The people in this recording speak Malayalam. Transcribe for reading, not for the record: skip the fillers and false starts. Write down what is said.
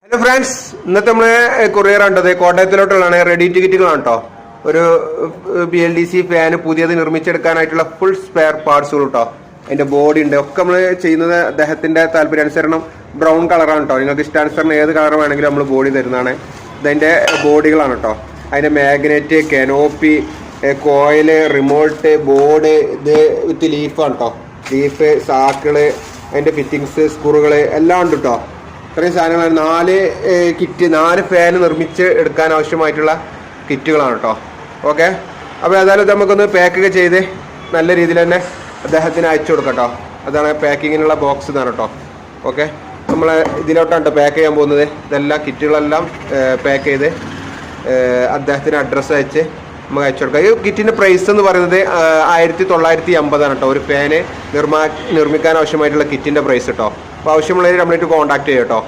ഹലോ ഫ്രണ്ട്സ്, ഇന്നത്തെ നമ്മളെ കൊറിയർ കണ്ടത് കോട്ടയത്തിലോട്ടുള്ളതാണ്. റെഡി ടിക്കറ്റുകളാണ് കേട്ടോ. ഒരു BLDC ഫാന് പുതിയത് നിർമ്മിച്ചെടുക്കാനായിട്ടുള്ള ഫുൾ സ്പെയർ പാർട്സുകൾ കേട്ടോ. അതിന്റെ ബോഡി ഉണ്ട്. ഒക്കെ നമ്മൾ ചെയ്യുന്നത് അദ്ദേഹത്തിന്റെ താല്പര്യാനുസരണം ബ്രൗൺ കളറാണ് കേട്ടോ. നിങ്ങൾക്ക് ഇഷ്ടാനുസരണം ഏത് കളർ വേണമെങ്കിലും നമ്മൾ ബോഡി തരുന്നതാണ്. ഇതിന്റെ ബോഡികളാണ് കേട്ടോ. അതിന്റെ മാഗ്നറ്റ്, കനോപ്പി, കോയില്, റിമോട്ട്, ബോർഡ്, ഇത് വിത്ത് ലീഫാണ് കേട്ടോ. ലീഫ്, സാക്കിള്, അതിന്റെ ഫിറ്റിങ്സ്, സ്ക്രൂകള് എല്ലാം ഉണ്ട് കേട്ടോ. ഇത്രയും സാധനങ്ങളാണ്. 4 ഫാൻ നിർമ്മിച്ച് എടുക്കാൻ ആവശ്യമായിട്ടുള്ള കിറ്റുകളാണ് കേട്ടോ. ഓക്കെ, അപ്പോൾ ഏതായാലും നമുക്കൊന്ന് പാക്കൊക്കെ ചെയ്ത് നല്ല രീതിയിൽ തന്നെ അദ്ദേഹത്തിന് അയച്ചു കൊടുക്കാം കേട്ടോ. അതാണ് പാക്കിങ്ങിനുള്ള ബോക്സ് എന്നാണ് കേട്ടോ. ഓക്കെ, നമ്മൾ ഇതിലോട്ടാണ് കേട്ടോ പാക്ക് ചെയ്യാൻ പോകുന്നത്. ഇതെല്ലാം കിറ്റുകളെല്ലാം പാക്ക് ചെയ്ത് അദ്ദേഹത്തിന് അഡ്രസ്സ് അയച്ച് നമുക്ക് അയച്ചു കൊടുക്കാം. ഈ കിറ്റിൻ്റെ പ്രൈസ് എന്ന് പറയുന്നത് 1950 കേട്ടോ. ഒരു ഫാന് നിർമ്മിക്കാൻ ആവശ്യമായിട്ടുള്ള കിറ്റിൻ്റെ പ്രൈസ് കേട്ടോ. അപ്പോൾ ആവശ്യമുള്ളവർ നമ്മളായിട്ട് കോൺടാക്ട് ചെയ്യാം കേട്ടോ.